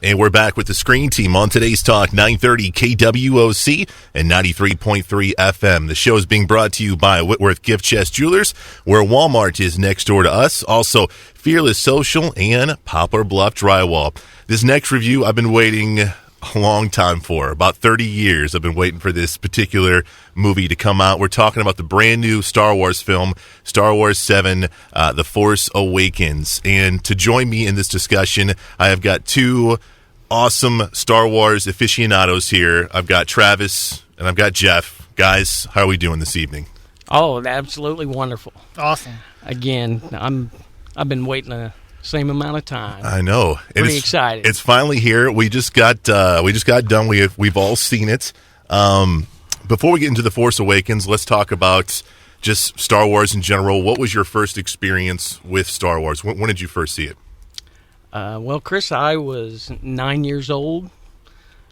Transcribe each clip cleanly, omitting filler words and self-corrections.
And we're back with the Screen Team on today's Talk 930 KWOC and 93.3 FM. The show is being brought to you by Whitworth Gift Chest Jewelers, where Walmart is next door to us. Also, Fearless Social and Poplar Bluff Drywall. This next review I've been waiting a long time for. About 30 years I've been waiting for this particular movie to come out. We're talking about the brand new Star Wars film, Star Wars 7, The Force Awakens. And to join me in this discussion, I have got two awesome Star Wars aficionados here. I've got Travis and I've got Jeff. Guys, how are we doing this evening? Oh, absolutely wonderful. Awesome. Again, I've been waiting the same amount of time. I know. Pretty excited. It's finally here. We just got done. We've all seen it. Before we get into The Force Awakens, let's talk about just Star Wars in general. What was your first experience with Star Wars? When did you first see it? Well, Chris, I was 9 years old.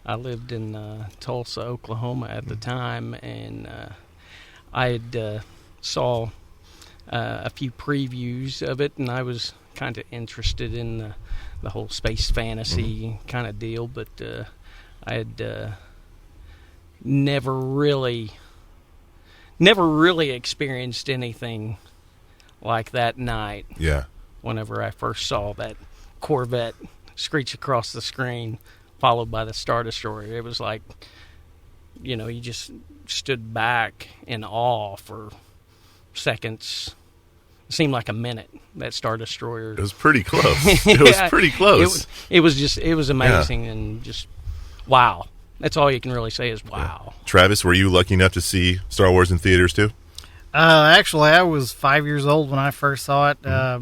I lived in Tulsa, Oklahoma at the time, and I had saw a few previews of it, and I was kind of interested in the whole space fantasy kind of deal, but I had never really experienced anything like that night. Yeah. Whenever I first saw that Corvette screech across the screen, followed by the Star Destroyer, it was like, you just stood back in awe for seconds. It seemed like a minute, that Star Destroyer. It was pretty close. It was pretty close. It was amazing, and just wow. That's all you can really say is wow. Yeah. Travis, were you lucky enough to see Star Wars in theaters too? Actually, I was 5 years old when I first saw it. I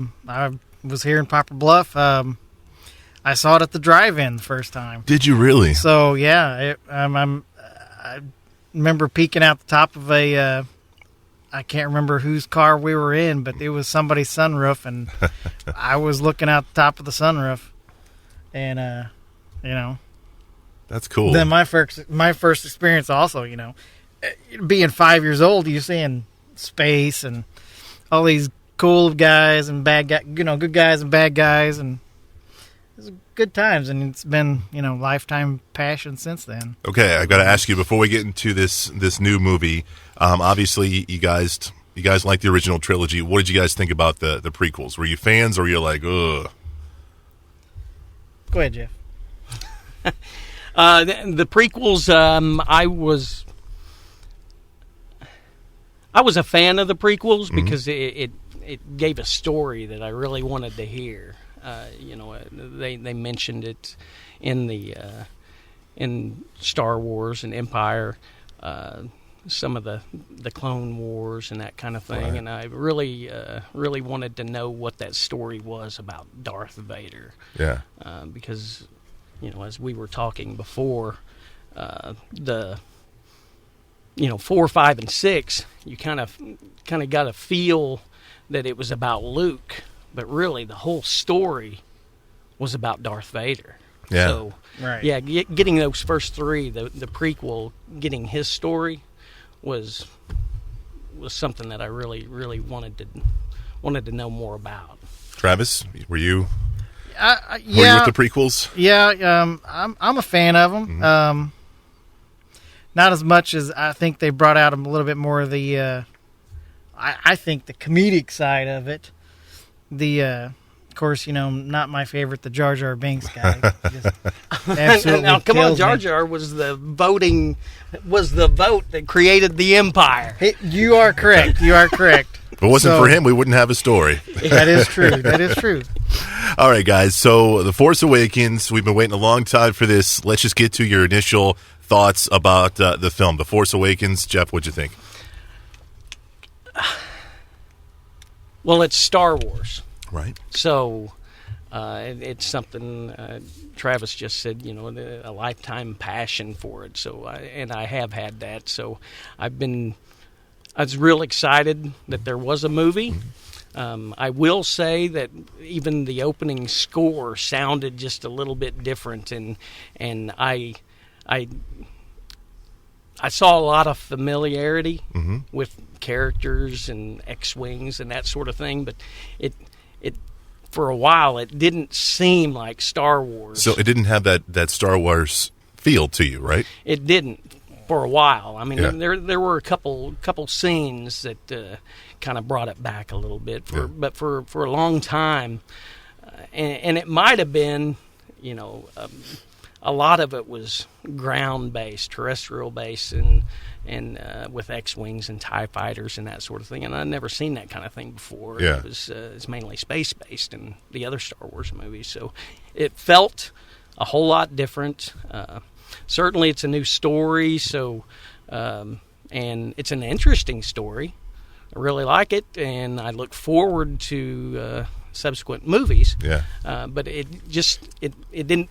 was here in Poplar Bluff. I saw it at the drive-in the first time. Did you really? So yeah, I remember peeking out the top of a. I can't remember whose car we were in, but it was somebody's sunroof, and I was looking out the top of the sunroof, and that's cool. Then my first experience also, being 5 years old, you're seeing space and all these cool guys and bad guys, good guys and bad guys, and it was good times, and it's been, lifetime passion since then. Okay, I got to ask you before we get into this new movie. Obviously, you guys like the original trilogy. What did you guys think about the prequels? Were you fans, or were you like, ugh? Go ahead, Jeff. The prequels, I was a fan of the prequels because it gave a story that I really wanted to hear. They mentioned it in in Star Wars and Empire, some of the Clone Wars and that kind of thing, right. And I really wanted to know what that story was about Darth Vader. Yeah. Because, as we were talking before, the 4, 5, and 6, you kind of got a feel that it was about Luke, but really the whole story was about Darth Vader. Yeah. So, right. Yeah, getting those first three, the prequel, getting his story was something that I really wanted to know more about. Travis, were you? Yeah. Were you with the prequels? Yeah, I'm a fan of them. Mm-hmm. Not as much as I think they brought out a little bit more of the. I think the comedic side of it. Of course, not my favorite, the Jar Jar Binks guy. Just absolutely now, come on, Jar me. Jar was the vote that created the Empire. Hey, you are correct. If it wasn't for him, we wouldn't have a story. That is true. All right, guys. So, The Force Awakens, we've been waiting a long time for this. Let's just get to your initial thoughts about the film, The Force Awakens. Jeff, what'd you think? Well, it's Star Wars. Right. So, it's something Travis just said, a lifetime passion for it. So, I have had that. So, I was real excited that there was a movie. I will say that even the opening score sounded just a little bit different, and I saw a lot of familiarity with characters and X-wings and that sort of thing, but it for a while, it didn't seem like Star Wars. So it didn't have that Star Wars feel to you, right? It didn't for a while. I mean, Yeah. there were a couple scenes that kind of brought it back a little bit. But for a long time, and it might have been, a lot of it was ground based, terrestrial based, and with X-wings and TIE fighters and that sort of thing. And I'd never seen that kind of thing before. Yeah. It's mainly space based in the other Star Wars movies, so it felt a whole lot different. Certainly, it's a new story, so and it's an interesting story. I really like it, and I look forward to subsequent movies. Yeah. But it didn't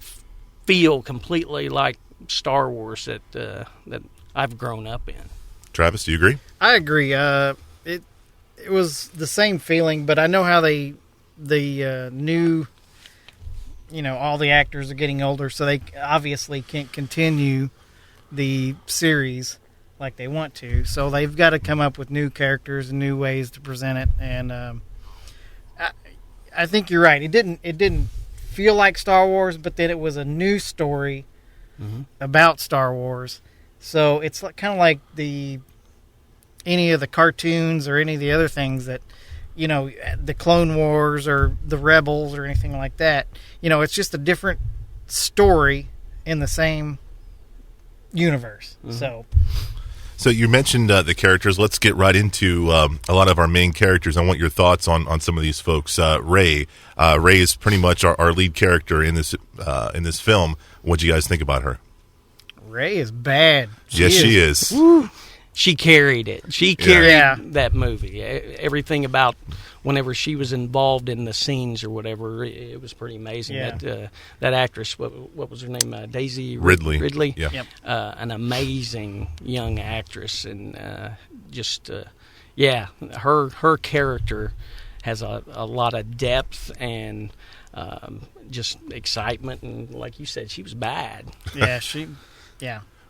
feel completely like StarArs that I've grown up in. Travis, do you agree? I agree. It was the same feeling, but I know how the new, all the actors are getting older, so they obviously can't continue the series like they want to. So they've got to come up with new characters and new ways to present it. And I think you're right. It didn't feel like Star Wars, but then it was a new story about Star Wars. So it's kind of like any of the cartoons or any of the other things that, the Clone Wars or the Rebels or anything like that. It's just a different story in the same universe. So you mentioned the characters. Let's get right into a lot of our main characters. I want your thoughts on some of these folks. Rey is pretty much our lead character in this film. What do you guys think about her? Rey is bad. She is. Woo. She carried it. She carried that movie. Everything about whenever she was involved in the scenes or whatever, it was pretty amazing. Yeah. That actress, what was her name? Daisy Ridley. Ridley. Yeah. Yep. An amazing young actress, and her character has a lot of depth and just excitement, and like you said, she was bad. Yeah.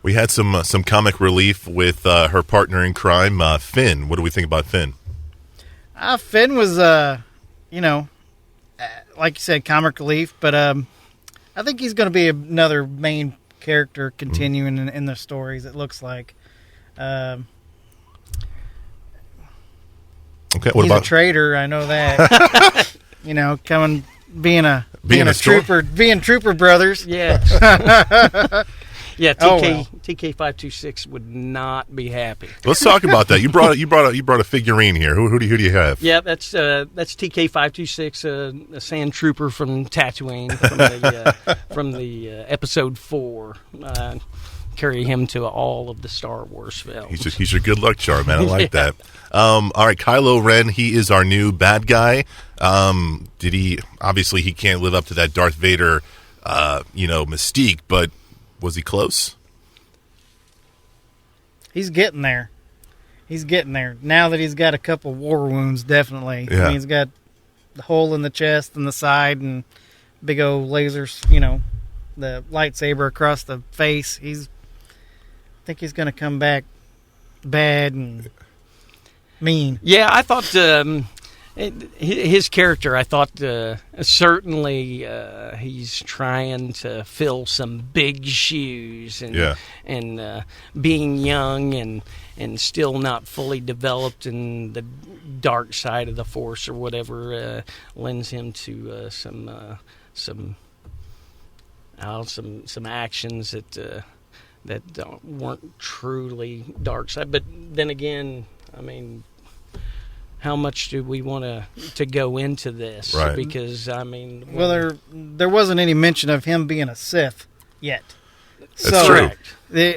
We had some comic relief with her partner in crime, Finn. What do we think about Finn? Finn was, like you said, comic relief, but I think he's going to be another main character continuing in the stories, it looks like. Okay, what he's about a traitor, I know that. being a trooper brothers. Yeah. Yeah, well. TK526 would not be happy. Let's talk about that. You brought a figurine here. Who do you have? Yeah, that's TK526, a sand trooper from Tatooine from the episode 4. Carry him to all of the Star Wars films. He's your good luck charm, man. I like that. All right, Kylo Ren. He is our new bad guy. Obviously he can't live up to that Darth Vader, mystique, but was he close? He's getting there. Now that he's got a couple war wounds, definitely. Yeah. I mean, he's got the hole in the chest and the side and big old lasers, the lightsaber across the face. I think he's going to come back bad and mean. Yeah, I thought his character, I thought certainly he's trying to fill some big shoes, and being young and still not fully developed in the dark side of the Force or whatever lends him to some actions that weren't truly dark side. But then again, I mean, how much do we want to go into this? Right. Because I mean, well, there wasn't any mention of him being a Sith yet. That's true. They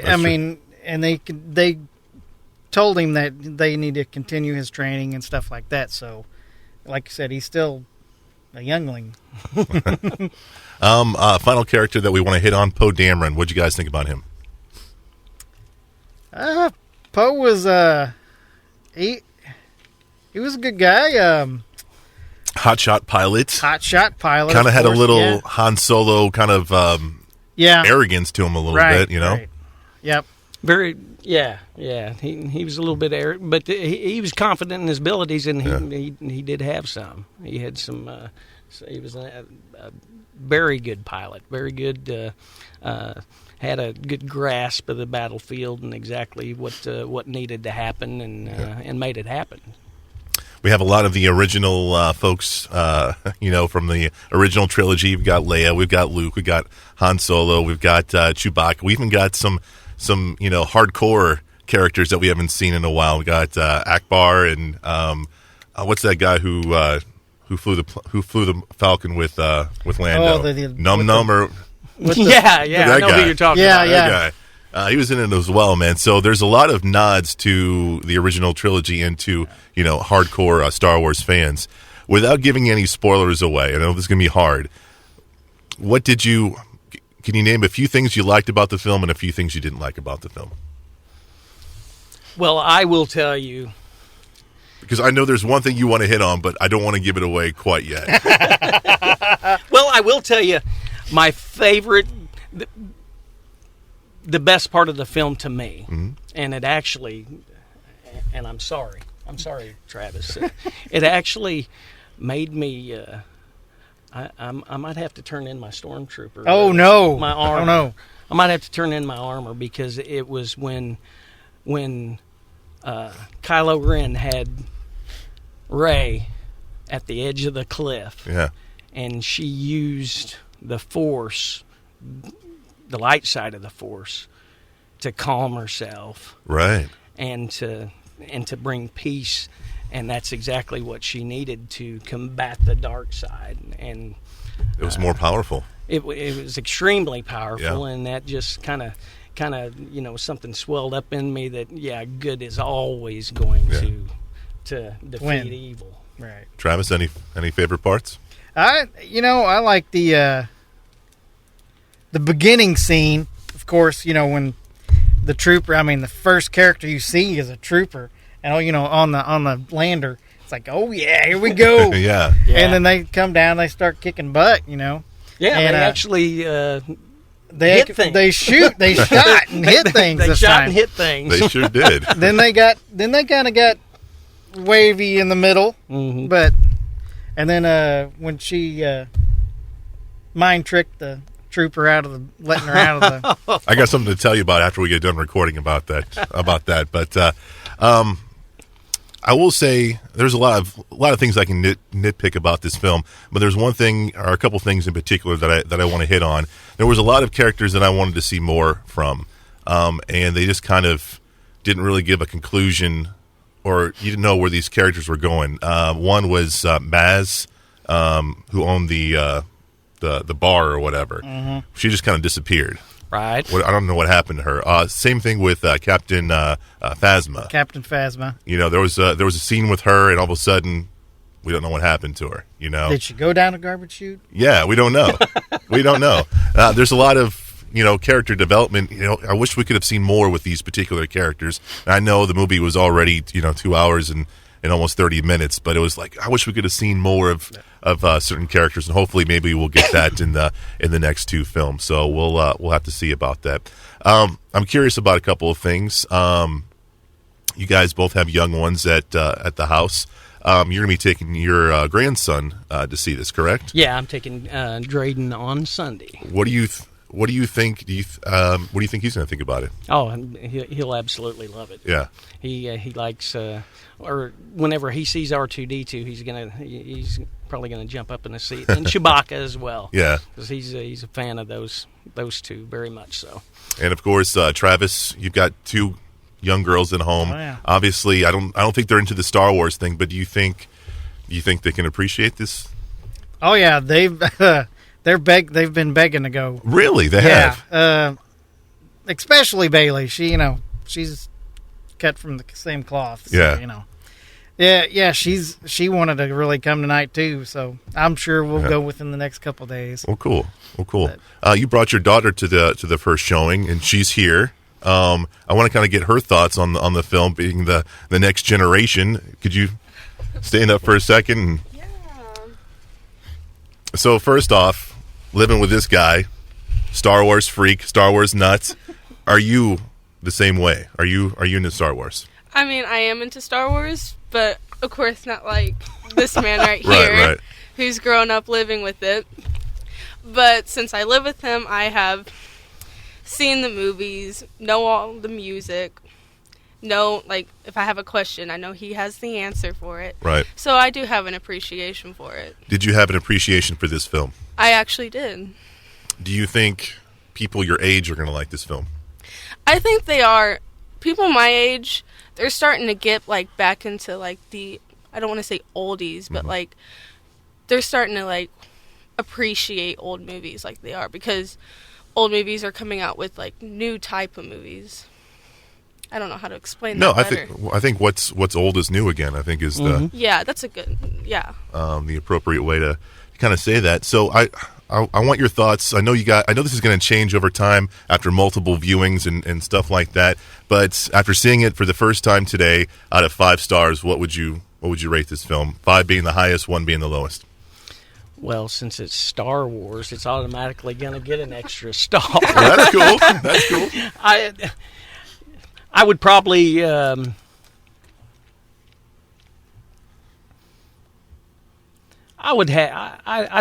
told him that they need to continue his training and stuff like that. So, like I said, he's still a youngling. Final character that we want to hit on, Poe Dameron. What'd you guys think about him? Poe was he was a good guy. Hotshot pilot. Kind of had a little Han Solo kind of arrogance to him a little bit, Right. Yep. Very, yeah. He was a little bit arrogant, but he was confident in his abilities, and he did have some. He had some So he was a very good pilot, very good. Had a good grasp of the battlefield and exactly what needed to happen, and made it happen. We have a lot of the original folks, from the original trilogy. We've got Leia, we've got Luke, we've got Han Solo, we've got Chewbacca. We even got some hardcore characters that we haven't seen in a while. We got Akbar and what's that guy who flew the Falcon with Lando? Num Num or I know who you're talking about. That guy. He was in it as well, man. So there's a lot of nods to the original trilogy and to hardcore Star Wars fans. Without giving any spoilers away, I know this is gonna be hard. Can you name a few things you liked about the film and a few things you didn't like about the film? Well, I will tell you. Because I know there's one thing you want to hit on, but I don't want to give it away quite yet. Well, I will tell you, my favorite, the best part of the film to me, and it actually, and I'm sorry, Travis, it actually made me, I might have to turn in my stormtrooper. Oh, no. My armor. Oh, no. I might have to turn in my armor because it was when Kylo Ren had Rey at the edge of the cliff. Yeah. And she used the Force, the light side of the Force, to calm herself. Right. And to bring peace. And that's exactly what she needed to combat the dark side. And it was more powerful. It was extremely powerful, yeah. And that just kind of something swelled up in me that good is always going to defeat evil. Right. Travis, any favorite parts? I like the beginning scene. Of course, when the trooper, the first character you see is a trooper, and on the lander, it's like, oh yeah, here we go. yeah. And then they come down, they start kicking butt. Yeah, and, they actually. They shot and hit things. They this shot time. and hit things. They sure did. Then they kind of got wavy in the middle, mm-hmm. And then when she mind tricked the trooper letting her out of the. I got something to tell you about after we get done recording about that. But I will say there's a lot of things I can nitpick about this film, but there's one thing or a couple things in particular that I want to hit on. There was a lot of characters that I wanted to see more from, and they just kind of didn't really give a conclusion, or you didn't know where these characters were going. One was Maz, who owned the bar or whatever. Mm-hmm. She just kind of disappeared. Right. I don't know what happened to her. Same thing with Captain Phasma. Captain Phasma. There was a scene with her, and all of a sudden, we don't know what happened to her. Did she go down a garbage chute? Yeah, we don't know. We don't know. There's a lot of character development. I wish we could have seen more with these particular characters. I know the movie was already 2 hours and almost 30 minutes, but it was like I wish we could have seen more of certain characters, and hopefully maybe we'll get that in the next two films. So we'll have to see about that. I'm curious about a couple of things. You guys both have young ones at the house. You're going to be taking your grandson to see this, correct? Yeah, I'm taking Drayden on Sunday. What do you think? What do you think he's going to think about it? Oh, he'll absolutely love it. Yeah, he likes, or whenever he sees R2D2, he's probably gonna jump up in the seat, and Chewbacca as well. Yeah, because he's a fan of those two very much so. And of course, Travis, you've got two young girls at home. Oh, yeah. Obviously, I don't think they're into the Star Wars thing, but do you think they can appreciate this? Oh yeah, they've been begging to go. Really, they have. Especially Bailey. She's cut from the same cloth. So, Yeah. She wanted to really come tonight too. So I'm sure we'll go within the next couple of days. Well, cool. You brought your daughter to the first showing, and she's here. I want to kind of get her thoughts on the film, being the next generation. Could you stand up for a second? Yeah. So first off, living with this guy, Star Wars freak, Star Wars nuts. Are you the same way? Are you into Star Wars? I mean, I am into Star Wars, but of course not like this man right here. Right. who's grown up living with it. But since I live with him, I have seen the movies, know all the music, know, like, if I have a question, I know he has the answer for it. Right. So I do have an appreciation for it. Did you have an appreciation for this film? I actually did. Do you think people your age are going to like this film? I think they are. People my age, they're starting to get, like, back into, like, the, I don't want to say oldies, but, like, they're starting to, like, appreciate old movies like they are, because old movies are coming out with, like, new type of movies. I don't know how to explain that better. I think what's old is new again, I think is the Yeah, that's a good, the appropriate way to kind of say that. So I want your thoughts. I know this is going to change over time after multiple viewings and stuff like that, but after seeing it for the first time today, out of 5 stars, what would you rate this film? 5 being the highest, 1 being the lowest. Well, since it's Star Wars, it's automatically going to get an extra star. Well, that's cool. That's cool. I would probably I'd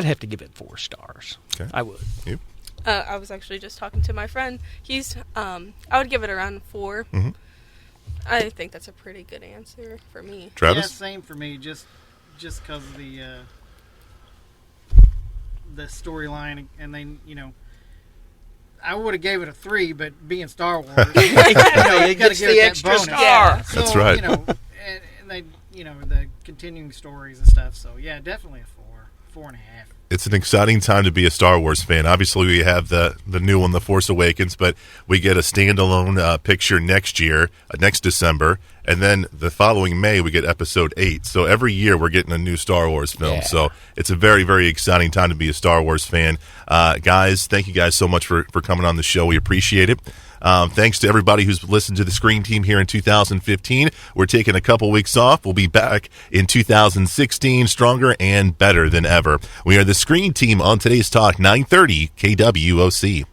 have to give it 4 stars. Okay. I would. You? I was actually just talking to my friend. He's I would give it around 4. Mm-hmm. I think that's a pretty good answer for me. Travis? Yeah, same for me. Just because of the storyline, and then I would have gave it a 3, but being Star Wars, you got to give the it extra that bonus. star. Yeah. So, That's right. and they, the continuing stories and stuff. So yeah, definitely a 4.5. It's an exciting time to be a Star Wars fan. Obviously, we have the new one, The Force Awakens, but we get a standalone picture next year, next December, and then the following May, we get Episode 8. So every year, we're getting a new Star Wars film. Yeah. So it's a very, very exciting time to be a Star Wars fan. Guys, thank you guys so much for coming on the show. We appreciate it. Thanks to everybody who's listened to the Screen Team here in 2015. We're taking a couple weeks off. We'll be back in 2016, stronger and better than ever. We are the Screen Team on today's Talk 930 KWOC.